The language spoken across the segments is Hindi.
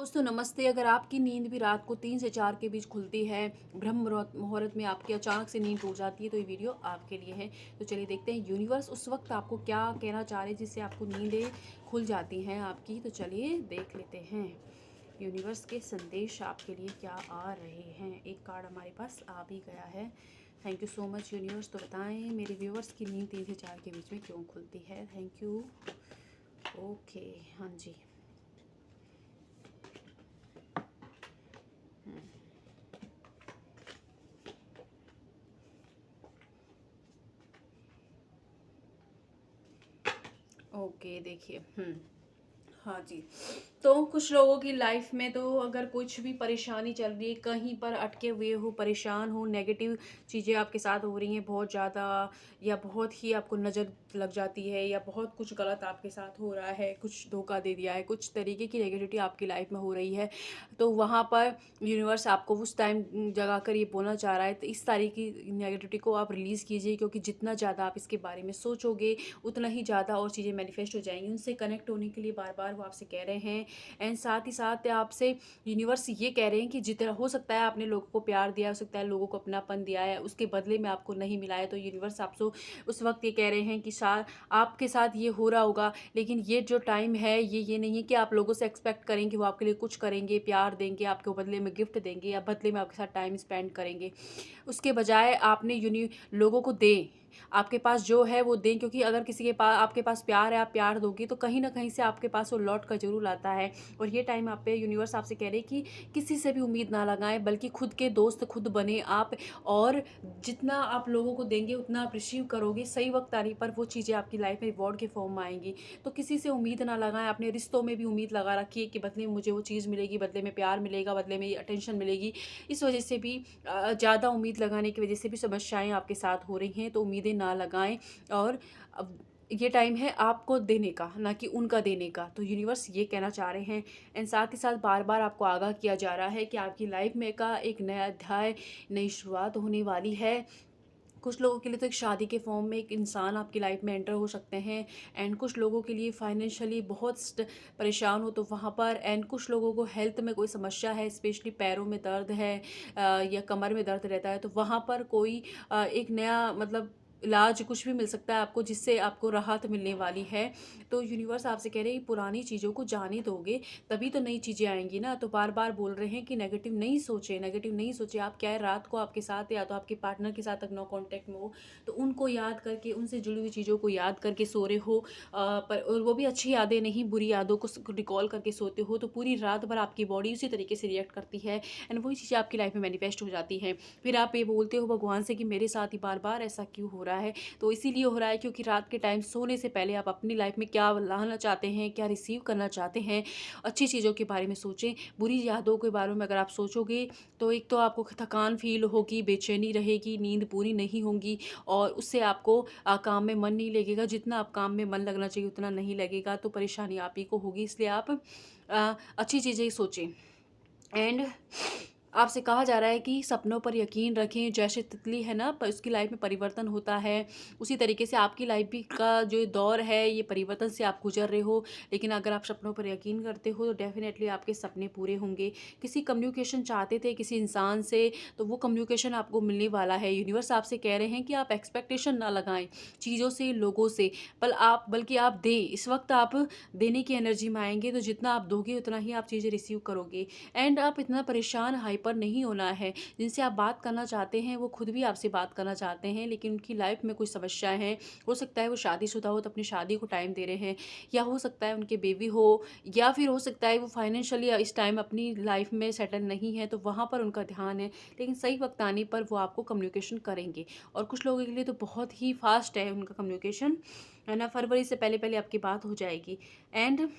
दोस्तों नमस्ते। अगर आपकी नींद भी रात को 3 से 4 के बीच खुलती है, ब्रह्म मुहूर्त में आपकी अचानक से नींद टूट जाती है, तो ये वीडियो आपके लिए है। तो चलिए देखते हैं यूनिवर्स उस वक्त आपको क्या कहना चाह रहे हैं जिससे आपको नींदें खुल जाती हैं आपकी। तो चलिए देख लेते हैं यूनिवर्स के संदेश आपके लिए क्या आ रहे हैं। एक कार्ड हमारे पास आ भी गया है। Thank you so much universe. तो बताएं मेरे व्यूवर्स की नींद 3 से 4 के बीच में क्यों खुलती है। Thank you. ओके, हाँ जी। ओके देखिए, हाँ जी। तो कुछ लोगों की लाइफ में तो अगर कुछ भी परेशानी चल रही है, कहीं पर अटके हुए हो, परेशान हो, नेगेटिव चीज़ें आपके साथ हो रही हैं बहुत ज़्यादा, या बहुत ही आपको नज़र लग जाती है, या बहुत कुछ गलत आपके साथ हो रहा है, कुछ धोखा दे दिया है, कुछ तरीके की नेगेटिविटी आपकी लाइफ में हो रही है, तो वहाँ पर यूनिवर्स आपको उस टाइम जगा कर ये बोलना चाह रहा है। तो इस तरह की नेगेटिविटी को आप रिलीज़ कीजिए, क्योंकि जितना ज़्यादा आप इसके बारे में सोचोगे उतना ही ज़्यादा और चीज़ें मैनिफेस्ट हो जाएंगी। उनसे कनेक्ट होने के लिए बार बार वो आपसे कह रहे हैं। एंड साथ ही साथ आपसे यूनिवर्स ये कह रहे हैं कि जितना हो सकता है आपने लोगों को प्यार दिया, हो सकता है लोगों को अपनापन दिया है, उसके बदले में आपको नहीं मिला है, तो यूनिवर्स आपसे उस वक्त ये कह रहे हैं कि आपके साथ ये हो रहा होगा, लेकिन ये जो टाइम है ये नहीं है कि आप लोगों से एक्सपेक्ट करें कि वो आपके लिए कुछ करेंगे, प्यार देंगे, आपके बदले में गिफ्ट देंगे, या बदले में आपके साथ टाइम स्पेंड करेंगे। उसके बजाय आपने लोगों को दें, आपके पास जो है वो दें, क्योंकि अगर किसी के पास आपके पास प्यार है, आप प्यार दोगे तो कहीं ना कहीं से आपके पास वो लौट कर जरूर आता है। और ये टाइम आप पे यूनिवर्स आपसे कह रहे हैं कि किसी से भी उम्मीद ना लगाएं, बल्कि खुद के दोस्त खुद बने आप। और जितना आप लोगों को देंगे उतना आप रिसीव करोगे। सही वक्त आने पर वो चीज़ें आपकी लाइफ में रिवॉर्ड के फॉर्म में आएंगी। तो किसी से उम्मीद ना लगाएं। अपने रिश्तों में भी उम्मीद लगा रखिए कि बदले में मुझे वो चीज़ मिलेगी, बदले में प्यार मिलेगा, बदले में अटेंशन मिलेगी। इस वजह से भी ज़्यादा उम्मीद लगाने की वजह से भी समस्याएं आपके साथ हो रही हैं। तो उम्मीदें ना लगाएं। और अब ये टाइम है आपको देने का, ना कि उनका देने का। तो यूनिवर्स ये कहना चाह रहे हैं। एंड साथ ही साथ बार बार आपको आगाह किया जा रहा है कि आपकी लाइफ में का एक नया अध्याय, नई शुरुआत होने वाली है। कुछ लोगों के लिए तो एक शादी के फॉर्म में एक इंसान आपकी लाइफ में एंटर हो सकते हैं। एंड कुछ लोगों के लिए फाइनेंशियली बहुत परेशान हो तो वहाँ पर। एंड कुछ लोगों को हेल्थ में कोई समस्या है, स्पेशली पैरों में दर्द है, या कमर में दर्द रहता है, तो वहाँ पर कोई एक नया मतलब इलाज कुछ भी मिल सकता है आपको, जिससे आपको राहत मिलने वाली है। तो यूनिवर्स आपसे कह रहे हैं पुरानी चीज़ों को जाने दोगे तभी तो नई चीज़ें आएंगी ना। तो बार बार बोल रहे हैं कि नेगेटिव नहीं सोचे, नेगेटिव नहीं सोचे। आप क्या है, रात को आपके साथ या तो आपके पार्टनर के साथ अगर नो कांटेक्ट में हो तो उनको याद करके, उनसे जुड़ी हुई चीज़ों को याद करके सो रहे हो। पर और वो भी अच्छी यादें नहीं, बुरी यादों को रिकॉल करके सोते हो, तो पूरी रात भर आपकी बॉडी उसी तरीके से रिएक्ट करती है। एंड वही चीज़ें आपकी लाइफ में मैनिफेस्ट हो जाती हैं। फिर आप ये बोलते हो भगवान से कि मेरे साथ ही बार बार ऐसा क्यों हो रहा है। तो इसीलिए हो रहा है क्योंकि रात के टाइम सोने से पहले आप अपनी लाइफ में क्या लाना चाहते हैं, क्या रिसीव करना चाहते हैं, अच्छी चीज़ों के बारे में सोचें। बुरी यादों के बारे में अगर आप सोचोगे तो एक तो आपको थकान फील होगी, बेचैनी रहेगी, नींद पूरी नहीं होगी, और उससे आपको काम में मन नहीं लगेगा। जितना आप काम में मन लगना चाहिए उतना नहीं लगेगा, तो परेशानी आप ही को होगी। इसलिए आप अच्छी चीज़ें सोचें। एंड आपसे कहा जा रहा है कि सपनों पर यकीन रखें। जैसे तितली है ना, पर उसकी लाइफ में परिवर्तन होता है, उसी तरीके से आपकी लाइफ भी का जो दौर है ये परिवर्तन से आप गुजर रहे हो। लेकिन अगर आप सपनों पर यकीन करते हो तो डेफिनेटली आपके सपने पूरे होंगे। किसी कम्युनिकेशन चाहते थे किसी इंसान से, तो वो कम्युनिकेशन आपको मिलने वाला है। यूनिवर्स आपसे कह रहे हैं कि आप एक्सपेक्टेशन ना लगाएं चीज़ों से, लोगों से, बल्कि आप दें। इस वक्त आप देने की एनर्जी में आएंगे, तो जितना आप दोगे उतना ही आप चीज़ें रिसीव करोगे। एंड आप इतना परेशान, हाइपर नहीं होना है। जिनसे आप बात करना चाहते हैं वो खुद भी आपसे बात करना चाहते हैं, लेकिन उनकी लाइफ में कुछ समस्याएं हैं। हो सकता है वो शादीशुदा हो तो अपनी शादी को टाइम दे रहे हैं, या हो सकता है उनके बेबी हो, या फिर हो सकता है वो फाइनेंशियली इस टाइम अपनी लाइफ में सेटल नहीं है, तो वहाँ पर उनका ध्यान है। लेकिन सही वक्त आने पर वो आपको कम्युनिकेशन करेंगे। और कुछ लोगों के लिए तो बहुत ही फास्ट है उनका कम्युनिकेशन, है ना। फरवरी से पहले पहले आपकी बात हो जाएगी। एंड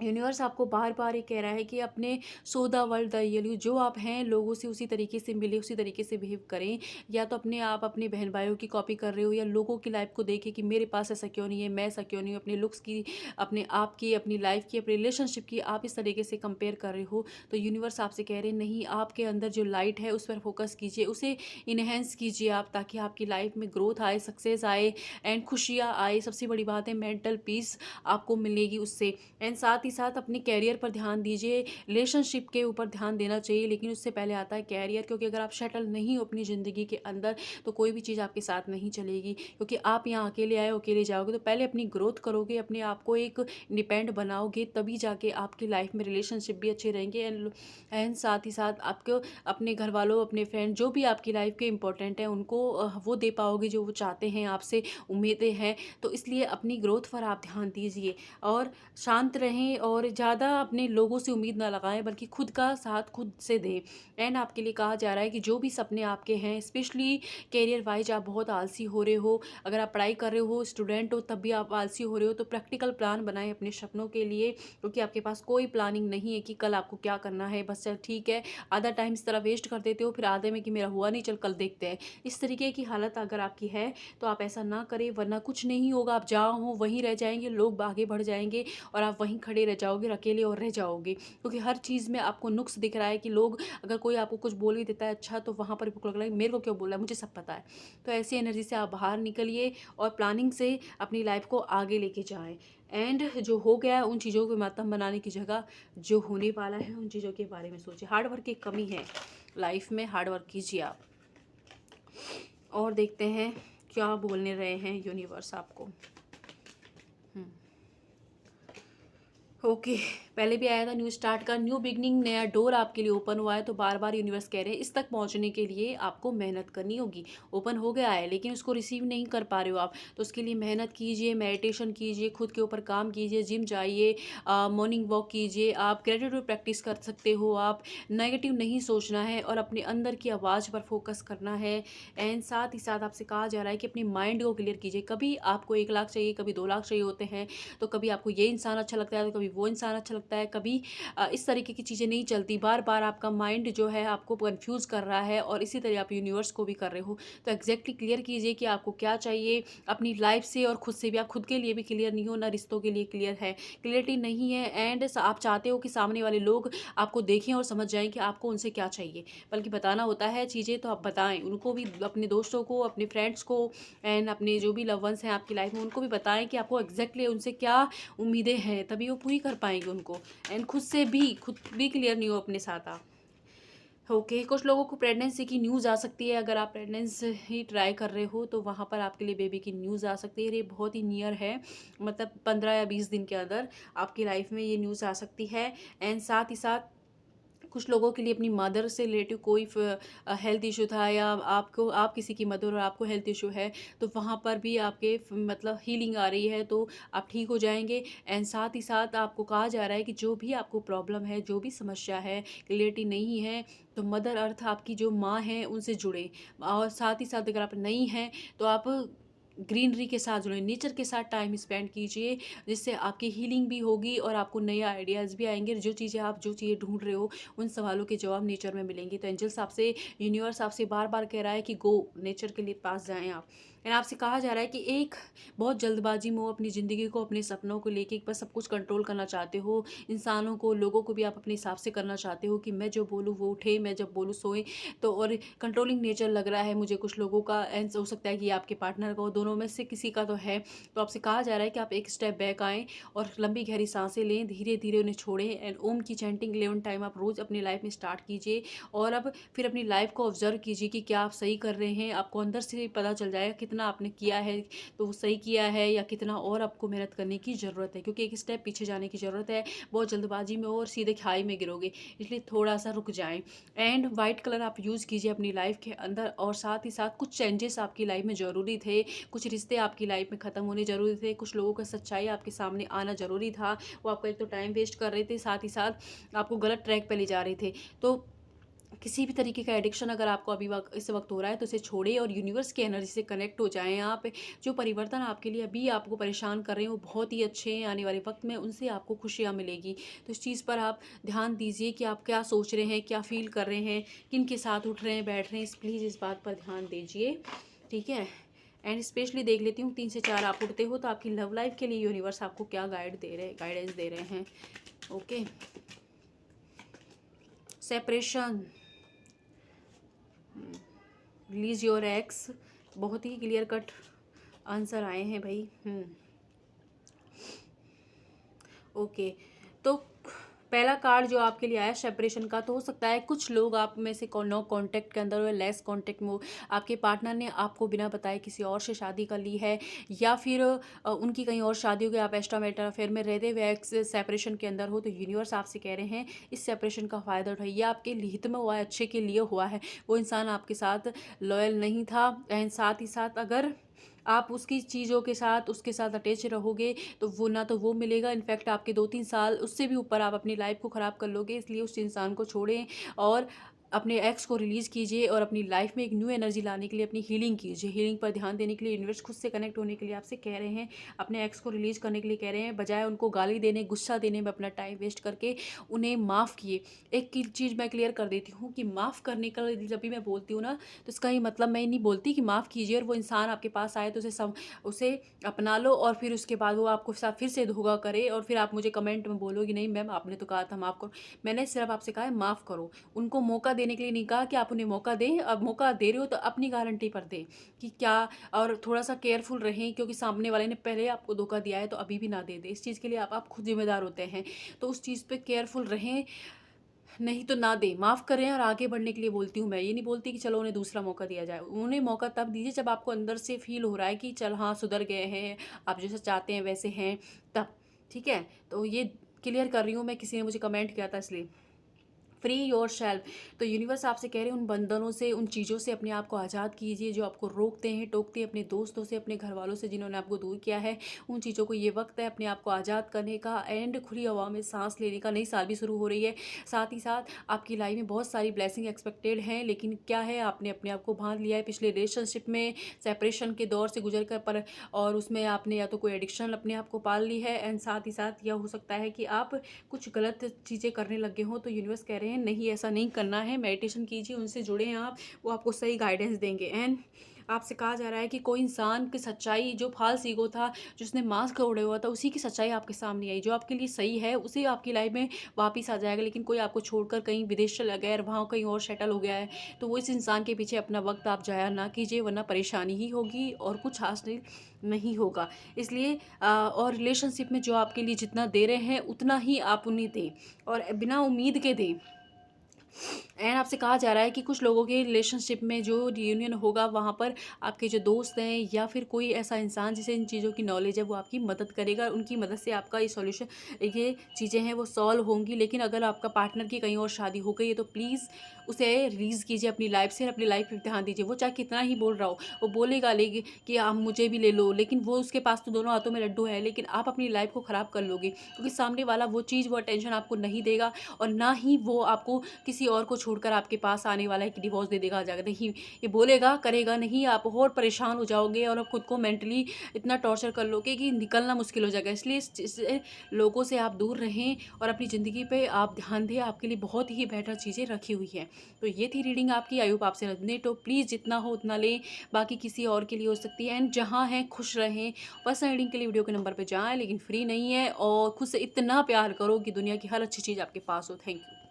यूनिवर्स आपको बार बार ये कह रहा है कि अपने so the world the real you, जो आप हैं लोगों से उसी तरीके से मिले, उसी तरीके से बिहेव करें। या तो अपने आप अपने बहन भाइयों की कॉपी कर रहे हो, या लोगों की लाइफ को देखें कि मेरे पास ऐसा क्यों नहीं है, मैं ऐसा क्यों नहीं हूँ। अपने लुक्स की, अपने आप की, अपनी लाइफ की, अपने रिलेशनशिप की आप इस तरीके से कंपेयर कर रहे हो। तो यूनिवर्स आपसे कह रहे हैं नहीं, आपके अंदर जो लाइट है उस पर फोकस कीजिए, उसे इन्हेंस कीजिए आप, ताकि आपकी लाइफ में ग्रोथ आए, सक्सेस आए, एंड खुशियाँ आए। सबसे बड़ी बात है मेंटल पीस आपको मिलेगी उससे। एंड साथ साथ ही साथ अपने कैरियर पर ध्यान दीजिए, रिलेशनशिप के ऊपर ध्यान देना चाहिए, लेकिन उससे पहले आता है कैरियर, क्योंकि अगर आप सेटल नहीं हो अपनी ज़िंदगी के अंदर तो कोई भी चीज़ आपके साथ नहीं चलेगी, क्योंकि आप यहाँ अकेले आए हो अकेले जाओगे। तो पहले अपनी ग्रोथ करोगे, अपने आप को एक इंडिपेंडेंट बनाओगे, तभी जाके आपकी लाइफ में रिलेशनशिप भी अच्छे रहेंगे। एंड साथ ही साथ आपको अपने घर वालों, अपने फ्रेंड, जो भी आपकी लाइफ के इंपॉर्टेंट हैं उनको वो दे पाओगे जो वो चाहते हैं, आपसे उम्मीदें हैं। तो इसलिए अपनी ग्रोथ पर आप ध्यान दीजिए और शांत रहें, और ज़्यादा अपने लोगों से उम्मीद ना लगाएं, बल्कि खुद का साथ खुद से दें। एंड आपके लिए कहा जा रहा है कि जो भी सपने आपके हैं, स्पेशली कैरियर वाइज आप बहुत आलसी हो रहे हो, अगर आप पढ़ाई कर रहे हो, स्टूडेंट हो, तब भी आप आलसी हो रहे हो, तो प्रैक्टिकल प्लान बनाएं अपने सपनों के लिए, क्योंकि आपके पास कोई प्लानिंग नहीं है कि कल आपको क्या करना है। बस चल ठीक है, आधा टाइम इस तरह वेस्ट कर देते हो, फिर आधे में कि मेरा हुआ नहीं, चल कल देखते हैं। इस तरीके की हालत अगर आपकी है तो आप ऐसा ना करें, वरना कुछ नहीं होगा। आप जहाँ हो वहीं रह जाएंगे, लोग आगे बढ़ जाएंगे और आप वहीं खड़े रह जाओगे, अकेले और रह जाओगे, क्योंकि हर चीज़ में आपको नुक्स दिख रहा है कि लोग अगर कोई आपको कुछ बोल भी देता है अच्छा, तो वहाँ पर आपको लग रहा है मेरे को क्यों बोला है, मुझे सब पता है। तो ऐसी एनर्जी से आप बाहर निकलिए और प्लानिंग से अपनी लाइफ को आगे लेके जाएं। एंड जो हो गया है उन चीज़ों को मातम बनाने की जगह जो होने वाला है उन चीज़ों के बारे में सोचिए। हार्ड वर्क की कमी है लाइफ में, हार्ड वर्क कीजिए आप। और देखते हैं क्या बोलने रहे हैं यूनिवर्स आपको। ओके, पहले भी आया था न्यू स्टार्ट का, न्यू बिगनिंग, नया डोर आपके लिए ओपन हुआ है। तो बार बार यूनिवर्स कह रहे हैं इस तक पहुंचने के लिए आपको मेहनत करनी होगी। ओपन हो गया है लेकिन उसको रिसीव नहीं कर पा रहे हो आप, तो उसके लिए मेहनत कीजिए, मेडिटेशन कीजिए, खुद के ऊपर काम कीजिए, जिम जाइए, मॉर्निंग वॉक कीजिए, आप ग्रेटिट्यूड प्रैक्टिस कर सकते हो। आप नेगेटिव नहीं सोचना है और अपने अंदर की आवाज़ पर फोकस करना है। एंड साथ ही साथ आपसे कहा जा रहा है कि अपने माइंड को क्लियर कीजिए। कभी आपको 1 लाख चाहिए, कभी 2 लाख चाहिए होते हैं, तो कभी आपको ये इंसान अच्छा लगता है, तो कभी वो इंसान अच्छा लगता है, कभी इस तरीके की चीज़ें नहीं चलती। बार बार आपका माइंड जो है आपको कंफ्यूज कर रहा है, और इसी तरह आप यूनिवर्स को भी कर रहे हो। तो एग्जैक्टली क्लियर कीजिए कि आपको क्या चाहिए अपनी लाइफ से, और खुद से भी। आप खुद के लिए भी क्लियर नहीं हो, ना रिश्तों के लिए क्लियर है, क्लियरिटी नहीं है। एंड आप चाहते हो कि सामने वाले लोग आपको देखें और समझ जाएं कि आपको उनसे क्या चाहिए, बल्कि बताना होता है चीज़ें तो आप बताएं उनको भी, अपने दोस्तों को, अपने फ्रेंड्स को, एंड अपने जो भी लव वंस हैं आपकी लाइफ में उनको भी बताएं कि आपको एग्जैक्टली उनसे क्या उम्मीदें हैं, तभी वो पूरी कर पाएंगे उनको। एंड खुद भी क्लियर नहीं हो अपने साथ आप। ओके, कुछ लोगों को प्रेगनेंसी की न्यूज़ आ सकती है। अगर आप प्रेगनेंसी ट्राई कर रहे हो तो वहाँ पर आपके लिए बेबी की न्यूज़ आ सकती है। ये बहुत ही नियर है, मतलब 15 या 20 दिन के अंदर आपकी लाइफ में ये न्यूज़ आ सकती है। एंड साथ ही साथ कुछ लोगों के लिए अपनी मदर से रिलेटिव कोई हेल्थ इशू था, या आप किसी की मदर और आपको हेल्थ इशू है, तो वहाँ पर भी आपके मतलब हीलिंग आ रही है, तो आप ठीक हो जाएंगे। एंड साथ ही साथ आपको कहा जा रहा है कि जो भी आपको प्रॉब्लम है, जो भी समस्या है, क्लियरिटी नहीं है, तो मदर अर्थ आपकी जो माँ है उनसे जुड़े। और साथ ही साथ अगर आप नहीं हैं तो आप ग्रीनरी के साथ जुड़े, नेचर के साथ टाइम स्पेंड कीजिए, जिससे आपकी हीलिंग भी होगी और आपको नए आइडियाज़ भी आएंगे। जो चीज़ें ढूंढ रहे हो उन सवालों के जवाब नेचर में मिलेंगे। तो एंजल्स आपसे, यूनिवर्स आपसे बार बार कह रहा है कि गो नेचर के लिए पास जाएं आप। एंड आपसे कहा जा रहा है कि एक बहुत जल्दबाजी में हो अपनी ज़िंदगी को, अपने सपनों को लेके बस सब कुछ कंट्रोल करना चाहते हो, इंसानों को, लोगों को भी आप अपने हिसाब से करना चाहते हो कि मैं जो बोलूँ वो उठे, मैं जब बोलूँ सोए। तो और कंट्रोलिंग नेचर लग रहा है मुझे कुछ लोगों का। एंड हो सकता है कि आपके पार्टनर का हो, दोनों में से किसी का तो है। तो आपसे कहा जा रहा है कि आप एक स्टेप बैक आएँ और लंबी गहरी सांसें लें, धीरे धीरे उन्हें छोड़ें। एंड ओम की चैंटिंग 11 टाइम आप रोज़ अपनी लाइफ में स्टार्ट कीजिए, और अब फिर अपनी लाइफ को ऑब्जर्व कीजिए कि क्या आप सही कर रहे हैं। आपको अंदर से पता चल जाएगा कितना आपने किया है, तो वो सही किया है या कितना और आपको मेहनत करने की ज़रूरत है, क्योंकि एक स्टेप पीछे जाने की ज़रूरत है। बहुत जल्दबाजी में हो और सीधे खाई में गिरोगे, इसलिए थोड़ा सा रुक जाएं। एंड वाइट कलर आप यूज़ कीजिए अपनी लाइफ के अंदर। और साथ ही साथ कुछ चेंजेस आपकी लाइफ में ज़रूरी थे, कुछ रिश्ते आपकी लाइफ में ख़त्म होने ज़रूरी थे, कुछ लोगों का सच्चाई आपके सामने आना ज़रूरी था। वो आपका एक तो टाइम वेस्ट कर रहे थे, साथ ही साथ आपको गलत ट्रैक पे ले जा रहे थे। तो किसी भी तरीके का एडिक्शन अगर आपको अभी इस वक्त हो रहा है तो इसे छोड़िए और यूनिवर्स की एनर्जी से कनेक्ट हो जाएं आप। जो परिवर्तन आपके लिए अभी आपको परेशान कर रहे हैं वो बहुत ही अच्छे हैं, आने वाले वक्त में उनसे आपको खुशियाँ मिलेगी। तो इस चीज़ पर आप ध्यान दीजिए कि आप क्या सोच रहे हैं, क्या फील कर रहे हैं, किन के साथ उठ रहे हैं, बैठ रहे हैं। प्लीज़ इस बात पर ध्यान दीजिए, ठीक है। एंड स्पेशली देख लेती हूँ 3 से 4 आप उठते हो तो आपकी लव लाइफ के लिए यूनिवर्स आपको क्या गाइडेंस दे रहे हैं। Okay, separation, release your x, बहुत ही क्लियर कट आंसर आए हैं भाई। ओके, तो पहला कार्ड जो आपके लिए आया सेपरेशन का, तो हो सकता है कुछ लोग आप में से नो कांटेक्ट के अंदर हो, लेस कांटेक्ट में हो, आपके पार्टनर ने आपको बिना बताए किसी और से शादी कर ली है, या फिर उनकी कहीं और शादी हो गई, आप एक्स्ट्रा मैरिटल अफेयर में रहते हुए सेपरेशन के अंदर हो। तो यूनिवर्स आपसे कह रहे हैं इस सेपरेशन का फ़ायदा उठाइए, आपके हित में हुआ है, अच्छे के लिए हुआ है। वो इंसान आपके साथ लॉयल नहीं था, एंड साथ ही साथ अगर आप उसकी चीज़ों के साथ उसके साथ अटैच रहोगे तो वो ना तो वो मिलेगा, इनफैक्ट आपके 2-3 साल उससे भी ऊपर आप अपनी लाइफ को ख़राब कर लोगे। इसलिए उस इंसान को छोड़ें और अपने एक्स को रिलीज़ कीजिए और अपनी लाइफ में एक न्यू एनर्जी लाने के लिए अपनी हीलिंग कीजिए। हीलिंग पर ध्यान देने के लिए यूनिवर्स खुद से कनेक्ट होने के लिए आपसे कह रहे हैं, अपने एक्स को रिलीज़ करने के लिए कह रहे हैं, बजाय उनको गाली देने, गुस्सा देने में अपना टाइम वेस्ट करके उन्हें माफ़ किए। एक चीज़ मैं क्लियर कर देती हूँ कि माफ़ करने का जब भी मैं बोलती हूँ ना, तो इसका ये मतलब मैं नहीं बोलती कि माफ़ कीजिए और वो इंसान आपके पास आए तो उसे अपना लो और फिर उसके बाद वो आपको साथ फिर से धोखा करे और फिर आप मुझे कमेंट में बोलो कि नहीं मैम आपने तो कहा था माफ़ करो। मैंने सिर्फ आपसे कहा है माफ़ करो, उनको मौका देने के लिए नहीं कहा कि आप उन्हें मौका दें। अब मौका दे रहे हो तो अपनी गारंटी पर दें कि क्या, और थोड़ा सा केयरफुल रहें, क्योंकि सामने वाले ने पहले आपको धोखा दिया है तो अभी भी ना दे दे। इस चीज़ के लिए आप खुद जिम्मेदार होते हैं, तो उस चीज़ पे केयरफुल रहें, नहीं तो ना दें, माफ़ करें और आगे बढ़ने के लिए बोलती हूँ मैं। ये नहीं बोलती कि चलो उन्हें दूसरा मौका दिया जाए। उन्हें मौका तब दीजिए जब आपको अंदर से फ़ील हो रहा है कि चल हाँ सुधर गए हैं, आप जैसा चाहते हैं वैसे हैं, तब। ठीक है? तो ये क्लियर कर रही हूँ मैं, किसी ने मुझे कमेंट किया था इसलिए। फ्री योर सेल्फ, तो यूनिवर्स आपसे कह रहे हैं उन बंधनों से, उन चीज़ों से अपने आप को आज़ाद कीजिए जो आपको रोकते हैं, टोकते हैं, अपने दोस्तों से, अपने घर वालों से जिन्होंने आपको दूर किया है। उन चीज़ों को ये वक्त है अपने आप को आज़ाद करने का एंड खुली हवा में सांस लेने का। नई साल भी शुरू हो रही है, साथ ही साथ आपकी लाइफ में बहुत सारी ब्लेसिंग एक्सपेक्टेड हैं, लेकिन क्या है आपने अपने आप को बांध लिया है पिछले रिलेशनशिप में, सेपरेशन के दौर से गुजर कर, पर और उसमें आपने या तो कोई एडिक्शन अपने आप को पाल ली है, एंड साथ ही साथ यह हो सकता है कि आप कुछ गलत चीज़ें करने लगे हों। तो यूनिवर्स कह रहे हैं नहीं ऐसा नहीं करना है, मेडिटेशन कीजिए, उनसे जुड़े हैं आप, वो आपको सही गाइडेंस देंगे। एंड आपसे कहा जा रहा है कि कोई इंसान की सच्चाई, जो फाल्स ईगो था, जिसने मास्क ओढ़े हुआ था, उसी की सच्चाई आपके सामने आई। जो आपके लिए सही है उसी आपकी लाइफ में वापस आ जाएगा, लेकिन कोई आपको छोड़कर कहीं विदेश चला गया है, वहाँ कहीं और सेटल हो गया है, तो वो इस इंसान के पीछे अपना वक्त आप जाया ना कीजिए, वरना परेशानी ही होगी और कुछ हासिल नहीं होगा। इसलिए और रिलेशनशिप में जो आपके लिए जितना दे रहे हैं उतना ही आप उन्हें दें और बिना उम्मीद के दें। एंड आपसे कहा जा रहा है कि कुछ लोगों के रिलेशनशिप में जो रियूनियन होगा वहाँ पर आपके जो दोस्त हैं या फिर कोई ऐसा इंसान जिसे इन चीज़ों की नॉलेज है वो आपकी मदद करेगा, उनकी मदद से आपका ये सॉल्यूशन, ये चीज़ें हैं वो सॉल्व होंगी। लेकिन अगर आपका पार्टनर की कहीं और शादी हो गई है तो प्लीज़ उसे रिलीज़ कीजिए अपनी लाइफ से, अपनी लाइफ पर ध्यान दीजिए। वो चाहे कितना ही बोल रहा हो, वो बोलेगा लेगी कि आप मुझे भी ले लो, लेकिन वो उसके पास तो दोनों हाथों में लड्डू है, लेकिन आप अपनी लाइफ को ख़राब कर लोगे, क्योंकि सामने वाला वो चीज़, वो अटेंशन आपको नहीं देगा और ना ही वो आपको किसी और को छोड़कर आपके पास आने वाला है कि डिवोर्स दे देगा, आ जाएगा। नहीं, ये बोलेगा, करेगा नहीं, आप और परेशान हो जाओगे और आप खुद को मेंटली इतना टॉर्चर कर लोगे कि निकलना मुश्किल हो जाएगा। इसलिए इससे लोगों से आप दूर रहें और अपनी ज़िंदगी पे आप ध्यान दें, आपके लिए बहुत ही बेटर चीज़ें रखी हुई हैं। तो ये थी रीडिंग आपकी, आई होप आपसे रेजोनेट, तो प्लीज़ जितना हो उतना लें, बाकी किसी और के लिए हो सकती है। एंड जहाँ हैं खुश रहें। पर्सनल रीडिंग के लिए वीडियो के नंबर पर जाएँ, लेकिन फ्री नहीं है, और खुद से इतना प्यार करो कि दुनिया की हर अच्छी चीज़ आपके पास हो। Thank you.